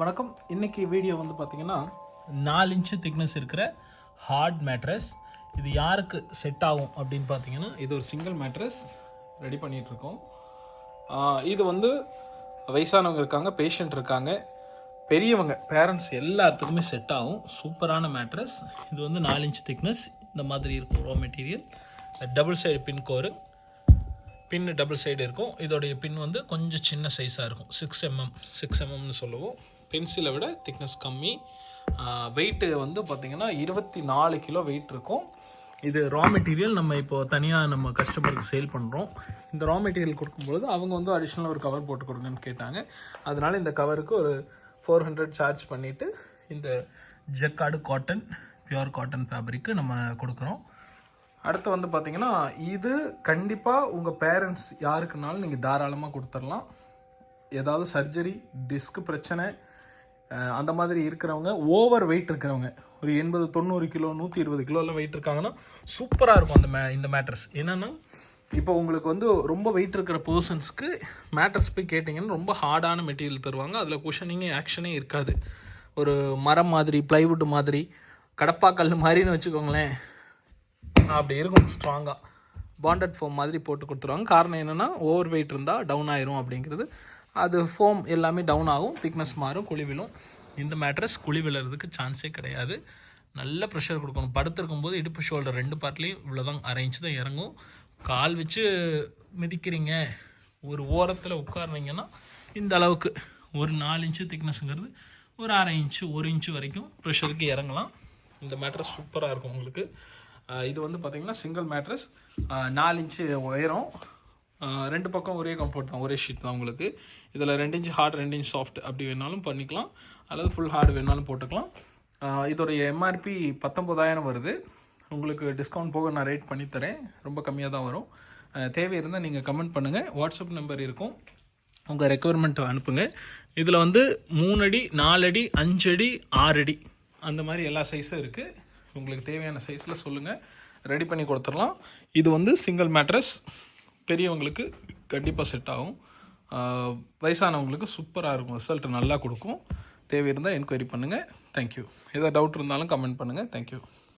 வணக்கம். இன்றைக்கி வீடியோ வந்து பார்த்திங்கன்னா 4 இன்ச்சு திக்னஸ் இருக்கிற ஹார்ட் மேட்ரஸ். இது யாருக்கு செட் ஆகும் அப்படின்னு பார்த்தீங்கன்னா, இது ஒரு சிங்கிள் மேட்ரஸ் ரெடி பண்ணிகிட்ருக்கோம். இது வந்து வயசானவங்க இருக்காங்க, பேஷண்ட் இருக்காங்க, பெரியவங்க பேரண்ட்ஸ் எல்லாத்துக்குமே செட் ஆகும். சூப்பரான மேட்ரஸ். இது வந்து 4 இன்ச் திக்னஸ் இந்த மாதிரி இருக்கும். ரா மெட்டீரியல், டபுள் சைடு பின் கோரு, பின் டபுள் சைடு இருக்கும். இதோடைய பின் வந்து கொஞ்சம் சின்ன சைஸாக இருக்கும். 6 mm சொல்லுவோம். பென்சிலை விட திக்னஸ் கம்மி. வெயிட்டு வந்து பார்த்திங்கன்னா 24 கிலோ வெயிட் இருக்கும். இது ரா மெட்டீரியல் நம்ம இப்போது தனியாக நம்ம கஸ்டமருக்கு சேல் பண்ணுறோம். இந்த ரா மெட்டீரியல் கொடுக்கும்பொழுது அவங்க வந்து அடிஷ்னலாக ஒரு கவர் போட்டு கொடுங்கன்னு கேட்டாங்க. அதனால் இந்த கவருக்கு ஒரு 400 சார்ஜ் பண்ணிவிட்டு இந்த jacquard cotton, pure cotton fabric நம்ம கொடுக்குறோம். அடுத்து வந்து பார்த்திங்கன்னா, இது கண்டிப்பாக உங்கள் பேரண்ட்ஸ் யாருக்குனாலும் நீங்கள் தாராளமாக கொடுத்துடலாம். ஏதாவது சர்ஜரி, டிஸ்க் பிரச்சனை அந்த மாதிரி இருக்கிறவங்க, ஓவர் வெயிட் இருக்கிறவங்க, ஒரு 80-90 கிலோ 120 கிலோலாம் வெயிட் இருக்காங்கன்னா சூப்பராக இருக்கும் இந்த மேட்ரஸ். என்னென்னா, இப்போ உங்களுக்கு வந்து ரொம்ப வெயிட் இருக்கிற பர்சன்ஸ்க்கு மேட்ரஸ் போய் கேட்டிங்கன்னா ரொம்ப ஹார்டான மெட்டீரியல் தருவாங்க. அதில் குஷனிங்கே ஆக்ஷனே இருக்காது. ஒரு மரம் மாதிரி, ப்ளைவுட் மாதிரி, கடப்பாக்கல் மாதிரின்னு வச்சுக்கோங்களேன், அப்படி இருக்கும். ஸ்ட்ராங்காக பாண்டட் ஃபோம் மாதிரி போட்டு கொடுத்துருவாங்க. காரணம் என்னென்னா, ஓவர் வெயிட் இருந்தால் டவுன் ஆயிரும் அப்படிங்கிறது. அது ஃபோம் எல்லாமே டவுன் ஆகும், திக்னஸ் மாறும், குழி விழும். இந்த மேட்ரஸ் குழி விழுறதுக்கு சான்ஸே கிடையாது. நல்ல ப்ரெஷர் கொடுக்கணும். படுத்திருக்கும் போது இடுப்பு, ஷோல்டர் 2 பார்ட்லேயும் இவ்வளோதான், 1/2 இன்ச்சு தான் இறங்கும். கால் வச்சு மிதிக்கிறீங்க, ஒரு ஓரத்தில் உட்காருனீங்கன்னா இந்த அளவுக்கு ஒரு 4 இன்ச்சு திக்னஸ்ங்கிறது ஒரு 1/2 இன்ச்சு 1 இன்ச்சு வரைக்கும் ப்ரெஷருக்கு இறங்கலாம். இந்த மேட்ரஸ் சூப்பராக இருக்கும் உங்களுக்கு. இது வந்து பார்த்திங்கன்னா சிங்கிள் மேட்ரஸ், 4 இன்ச்சு உயரம், 2 பக்கம் ஒரே கம்ஃபர்ட் தான், ஒரே ஷீட் தான் உங்களுக்கு. இதில் 2 இன்ச் ஹார்ட், 2 இன்ச் சாஃப்ட் அப்படி வேணாலும் பண்ணிக்கலாம், அல்லது ஃபுல் ஹார்டு வேணாலும் போட்டுக்கலாம். இதோடைய எம்ஆர்பி 19,000 வருது. உங்களுக்கு டிஸ்கவுண்ட் போக நான் ரேட் பண்ணித்தரேன், ரொம்ப கம்மியாக தான் வரும். தேவை இருந்தால் நீங்கள் கமெண்ட் பண்ணுங்கள், வாட்ஸ்அப் நம்பர் இருக்கும், உங்கள் ரெக்குவயர்மெண்ட் அனுப்புங்க. இதில் வந்து 3 அடி, 4 அடி, 5 அடி, 6 அடி அந்த மாதிரி எல்லா சைஸும் இருக்குது. உங்களுக்கு தேவையான சைஸில் சொல்லுங்கள், ரெடி பண்ணி கொடுத்துடலாம். இது வந்து சிங்கிள் மேட்ரஸ், பெரியவங்களுக்கு கண்டிப்பாக செட் ஆகும், வயசானவங்களுக்கு சூப்பராக இருக்கும், ரிசல்ட் நல்லா கொடுக்கும். தேவை இருந்தால் என்கொயரி பண்ணுங்கள். தேங்க்யூ. ஏதாவது டவுட் இருந்தாலும் கமெண்ட் பண்ணுங்கள். தேங்க்யூ.